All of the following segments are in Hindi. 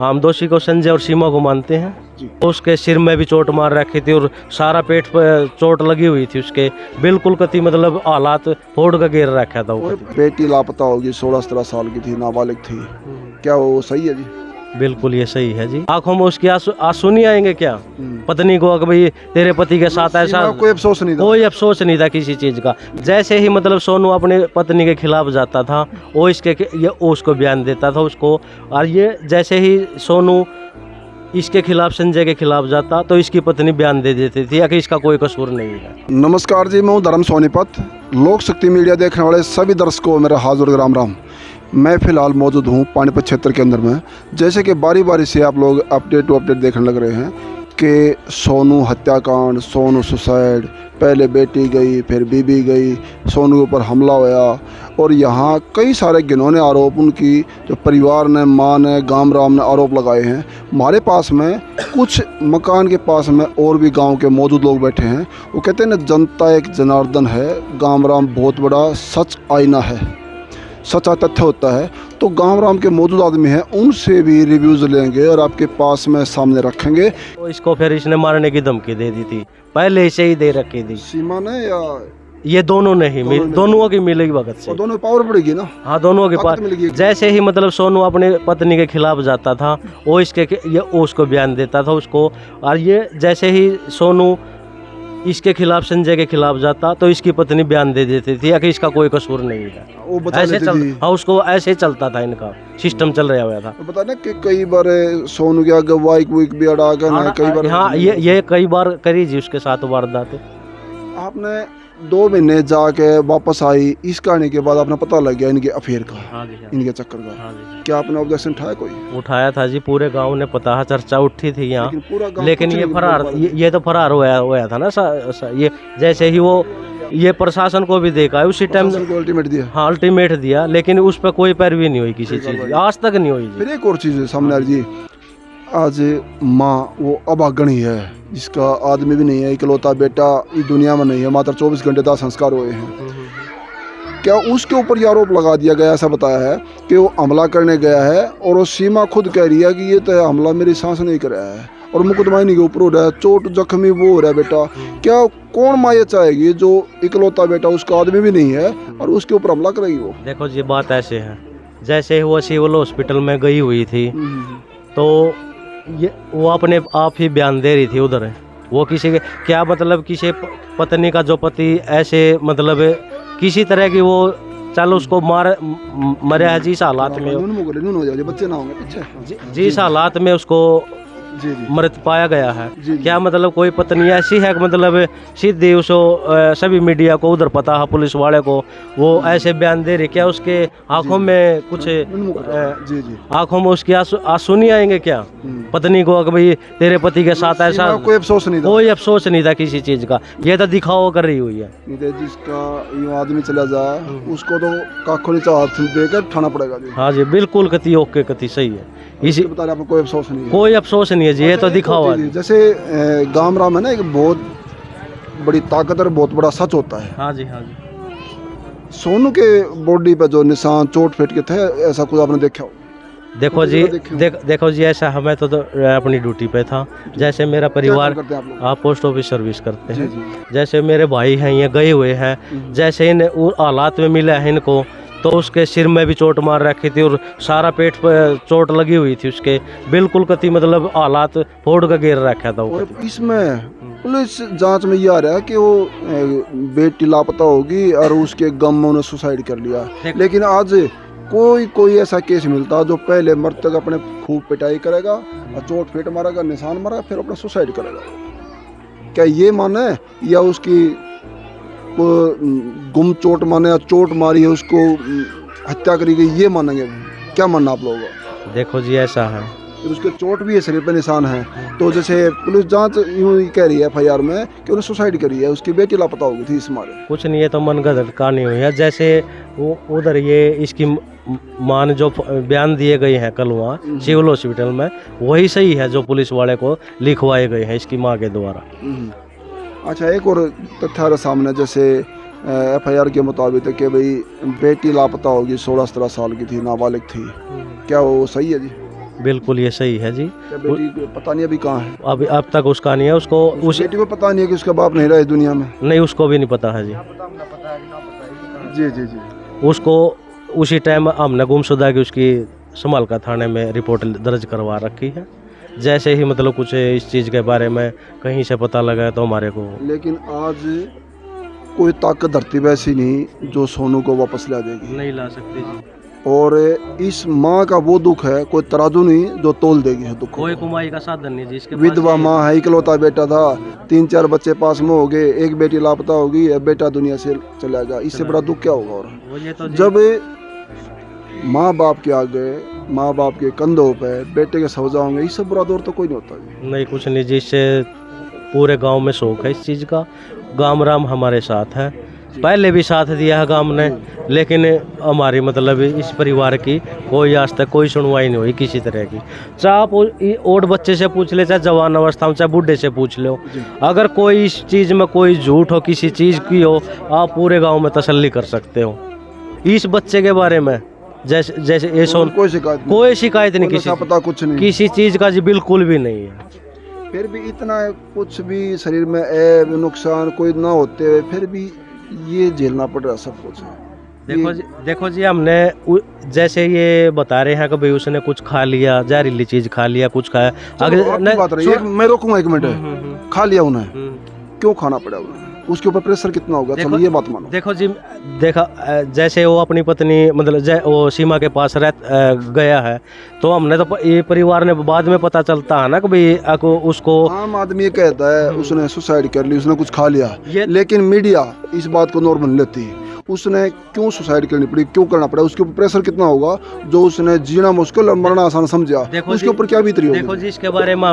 हम दोषी को संजय और सीमा को मानते हैं। उसके सिर में भी चोट मार रखी थी और सारा पेट पर चोट लगी हुई थी उसके, बिल्कुल कति मतलब हालात फोड़ का घेर रखा था। वो बेटी लापता होगी, 16-17 साल की थी, नाबालिग थी, क्या वो सही है जी? बिल्कुल ये सही है जी। आंखों में उसकी आंसू नहीं आएंगे क्या पत्नी को कि भाई तेरे पति के साथ ऐसा? कोई अफसोस नहीं था, कोई अफसोस नहीं था किसी चीज का। जैसे ही मतलब सोनू अपने पत्नी के खिलाफ जाता था वो ये उसको बयान देता था उसको, और ये जैसे ही सोनू इसके खिलाफ संजय के खिलाफ जाता तो इसकी पत्नी बयान दे देती थी कि इसका कोई कसूर नहीं है। नमस्कार जी, मैं हूँ धर्म सोनीपत। लोक शक्ति मीडिया देखने वाले सभी दर्शकों मेरा हाजिर राम राम। मैं फ़िलहाल मौजूद हूँ पानीपत क्षेत्र के अंदर में। जैसे कि बारी बारी से आप लोग अपडेट टू अपडेट देखने लग रहे हैं कि सोनू हत्याकांड, सोनू सुसाइड, पहले बेटी गई फिर बीबी गई, सोनू के ऊपर हमला होया, और यहाँ कई सारे घिनौने आरोप उनकी जो परिवार ने, माँ ने, गाम राम ने आरोप लगाए हैं। हमारे पास में कुछ मकान के पास में और भी गांव के मौजूद लोग बैठे हैं। वो कहते हैं ना, जनता एक जनार्दन है, गाम राम बहुत बड़ा सच आईना है, सच्चा तथ्य होता है। तो गांव राम के मौजूद आदमी हैं, उनसे भी रिव्यूज़ लेंगे और आपके पास में सामने रखेंगे। तो इसको फिर इसने मारने की धमकी दे दी थी, पहले से ही दे रखी थी। सीमा ने या ये दोनों नहीं दोनों की मिलेगी वक्त से, दोनों पावर पड़ेगी ना? हाँ, दोनों के पास। जैसे ही मतलब सोनू अपने पत्नी के खिलाफ जाता था वो ये उसको बयान देता था उसको, और ये जैसे ही सोनू इसके खिलाफ संजय के खिलाफ जाता तो इसकी पत्नी बयान दे देती थी कि इसका कोई कसूर नहीं है। वो बता ऐसे देती थी। हाँ, उसको ऐसे चलता था, इनका सिस्टम चल रहा हुआ था। तो पता ना कि कई बार सोनू के आगे बाइक वाइक भी अड़ा के ना, कई बार। हाँ, ये कई बार करी जी उसके साथ वारदात। आपने 2 महीने जाके वापस आई, इस कहानी के बाद आपने पता लग गया इनके अफेयर का, हाँ जी, हाँ। इनके चक्कर का। हाँ जी। क्या आपने ऑब्जेक्शन उठाया? कोई उठाया था जी, पूरे गांव ने पता है, चर्चा उठी थी यहाँ, लेकिन लेकिन ये फरार, ये तो फरार हुआ था ना ये जैसे ही वो ये प्रशासन को भी देखा है उसी टाइम अल्टीमेट दिया। हाँ, अल्टीमेट दिया, लेकिन उस पर कोई पैरवी नहीं हुई किसी चीज की, आज तक नहीं हुई जी। फिर एक और चीज़ है सामने आ रही जी, आज माँ वो अभागणी है, जिसका आदमी भी नहीं है, इकलौता बेटा इस दुनिया में नहीं है, मात्र 24 घंटे दाह संस्कार हुए हैं। क्या उसके ऊपर ये आरोप लगा दिया गया, ऐसा बताया है कि वो हमला करने गया है, और वो सीमा खुद कह रही है कि ये तो हमला मेरी सांस नहीं कर रहा है, और मुकदमा नहीं के ऊपर हो रहा है, चोट जख्मी वो हो रहा है बेटा। क्या कौन माँ ये चाहेगी जो इकलौता बेटा, उसका आदमी भी नहीं है, और उसके ऊपर हमला करेगी वो? देखो जी, बात ऐसे है, जैसे वो सिविल हॉस्पिटल में गई हुई थी तो ये वो अपने आप ही बयान दे रही थी उधर, वो किसी के क्या मतलब किसी पत्नी का जो पति ऐसे मतलब किसी तरह की वो चल उसको मरे है जिस हालात में, बच्चे ना होंगे जिस हालात में उसको मृत पाया गया है। क्या मतलब कोई पत्नी ऐसी है कि मतलब सीधे उसको सभी मीडिया को उधर पता है, पुलिस वाले को, वो ऐसे बयान दे रहे, क्या उसके आंखों में कुछ आंखों में उसकी आंसू नहीं आएंगे क्या पत्नी को कि भाई तेरे पति के साथ ऐसा? कोई अफसोस नहीं था, कोई अफसोस नहीं था किसी चीज का, ये तो दिखावा कर रही हुई है। जिसका यूं आदमी चला जाए उसको तो काखों नीचे हाथ देकर उठाना पड़ेगा जी। हाँ जी, बिल्कुल कति ओके कति सही है, इसी बता रहे, आपको कोई अफसोस नहीं है? कोई अफसोस नहीं है जी, ये तो दिखावा है। जैसे गाम राम है ना, एक बहुत बड़ी ताकत और बहुत बड़ा सच होता है। हाँ जी, हाँ जी। सोनू के बॉडी पे जो निशान चोट फेट के थे, ऐसा कुछ आपने देखा हो? देखो जी, देखो जी, ऐसा हमें तो अपनी ड्यूटी पे था, जैसे मेरा परिवार, आप पोस्ट ऑफिस सर्विस करते हैं, जैसे मेरे भाई हैं ये गए हुए हैं, जैसे इन हालात में मिला है इनको, तो उसके सिर में भी चोट मार रखी थी और सारा पेट पर चोट लगी हुई थी उसके, बिल्कुल कति मतलब हालात फोड़ का घेर रखा था। और इसमें पुलिस जांच में ये आ रहा है कि वो बेटी लापता होगी और उसके गम में उन्होंने सुसाइड कर लिया, लेकिन आज कोई ऐसा केस मिलता जो पहले मृतक अपने खूब पिटाई करेगा और चोट फेट मारेगा, निशान मारेगा, फिर अपना सुसाइड करेगा। क्या ये माने, या उसकी गुम चोट माने या चोट मारी है उसको हत्या करी गई, ये मानेंगे? क्या मानना आप लोगों का? देखो जी, ऐसा है, उसके चोट भी है, शरीर पे निशान है, तो जैसे पुलिस जांच यूं ही कह रही है FIR में कि उन्हें सुसाइड करी है, उसकी बेटी लापता हो गई थी इस मारे। कुछ नहीं है, तो मनगढ़ंत कहानी हुई है। जैसे वो उधर ये इसकी मां ने जो बयान दिए गए हैं कल वहाँ सिविल हॉस्पिटल में, वही सही है जो पुलिस वाले को लिखवाए गए हैं इसकी माँ के द्वारा। अच्छा, एक और तथ्य सामने, जैसे FIR के मुताबिक कि भाई बेटी लापता होगी, 16-17 साल की थी, नाबालिग थी, क्या वो सही है जी? बिल्कुल ये सही है जी। क्या बेटी को पता नहीं अभी कहाँ है? अभी अब तक उसका नहीं है, उसको उस बेटी को पता नहीं है कि उसका बाप नहीं रहा इस दुनिया में? नहीं, उसको भी नहीं पता है जी। जी जी जी। उसको उसी टाइम हमने गुमशुदा की उसकी समालका थाने में रिपोर्ट दर्ज करवा रखी है। जैसे ही मतलब कुछ इस चीज़ के बारे में कहीं से पता लगा तो हमारे को। लेकिन आज कोई ताकत धरती पे ऐसी नहीं जो सोनू को वापस ला देगी। नहीं ला सकते जी। और इस माँ का वो दुख है, कोई तराजू नहीं जो तोल देगी है दुख। कोई कमाई का साधन नहीं जी इसके पास। विधवा माँ है, इकलौता बेटा था, 3-4 बच्चे पास में हो गए, एक बेटी लापता होगी, अब बेटा दुनिया से चला गया। इससे बड़ा दुख क्या होगा? और वो ये तो जी। जब माँ बाप के आगे, माँ बाप के कंधों पे बेटे के सौजा होंगे, इससे बुरा दौर तो कोई नहीं होता जी। नहीं, कुछ नहीं जी। इससे पूरे गांव में शौक है इस चीज़ का। गाम राम हमारे साथ है, पहले भी साथ दिया है गांव ने, लेकिन हमारी मतलब इस परिवार की कोई आज तक कोई सुनवाई नहीं हुई किसी तरह की। चाहे आप और बच्चे से पूछ ले, चाहे जवान अवस्था में, चाहे बूढ़े से पूछ लो, अगर कोई इस चीज़ में कोई झूठ हो, किसी चीज़ की हो, आप पूरे गांव में तसल्ली कर सकते हो। इस बच्चे के बारे में जैसे ये सोन कोई शिकायत नहीं, किसी पता कुछ नहीं, किसी चीज़ का जी बिल्कुल भी नहीं है। फिर भी इतना कुछ भी शरीर में ऐब नुकसान कोई ना होते हुए फिर भी ये झेलना पड़ रहा सब कुछ है। देखो जी हमने जैसे ये बता रहे हैं कि भाई उसने कुछ खा लिया, जहरीली चीज खा लिया, कुछ खाया। अगर बात रही है, मैं रोकूंगा 1 मिनट। खा लिया उन्हें, क्यों खाना पड़ा उन्हें? उसके ऊपर प्रेशर कितना होगा? चलो ये बात मानो। देखो जी, जैसे वो अपनी पत्नी मतलब वो सीमा के पास गया है, तो हमने तो ये परिवार ने बाद में पता चलता है ना कि भाई उसको। आम आदमी ये कहता है उसने सुसाइड कर ली, उसने कुछ खा लिया, लेकिन मीडिया इस बात को नॉर्मल लेती है। उसने क्यों सुसाइड करनी पड़ी, क्यों करना पड़ा? उसके ऊपर प्रेशर कितना होगा? जो उसने जीना मुश्किल और मरना आसान समझा, उसके ऊपर क्या बीत रही होगी? देखो जी, इसके बारे में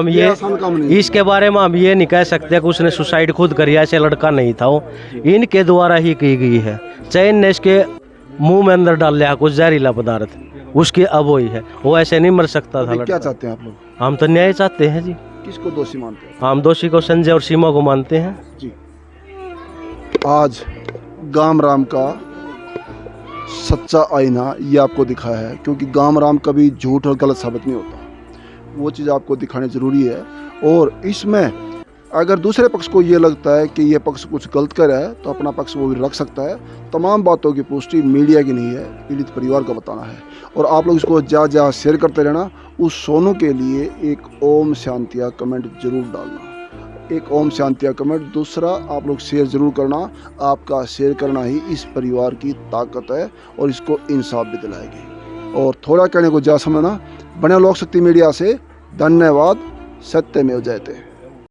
हम ये नहीं कह सकते कि उसने सुसाइड खुद करी, ऐसे लड़का नहीं था वो, इनके द्वारा ही की गई है। चैन ने इसके मुंह में अंदर डाल लिया कुछ जहरीला पदार्थ, उसकी अब वही है, वो ऐसे नहीं मर सकता था। क्या चाहते हैं आप लोग? हम तो न्याय चाहते हैं जी। किसको दोषी मानते हैं? हम दोषी को संजय और सीमा को मानते हैं जी। आज गाम राम का सच्चा आईना ये आपको दिखाया है, क्योंकि गाम राम कभी झूठ और गलत साबित नहीं होता। वो चीज़ आपको दिखानी ज़रूरी है। और इसमें अगर दूसरे पक्ष को ये लगता है कि ये पक्ष कुछ गलत कर रहा है तो अपना पक्ष वो भी रख सकता है। तमाम बातों की पुष्टि मीडिया की नहीं है, पीड़ित परिवार को बताना है। और आप लोग इसको जहाँ शेयर करते रहना। उस सोनू के लिए एक ओम शांतिया कमेंट जरूर डालना, एक ओम शांतिया कमेंट। दूसरा, आप लोग शेयर ज़रूर करना। आपका शेयर करना ही इस परिवार की ताकत है और इसको इंसाफ भी दिलाएगी। और थोड़ा कहने को जा समझना। बने लोक शक्ति मीडिया से। धन्यवाद। सत्यमेव जयते।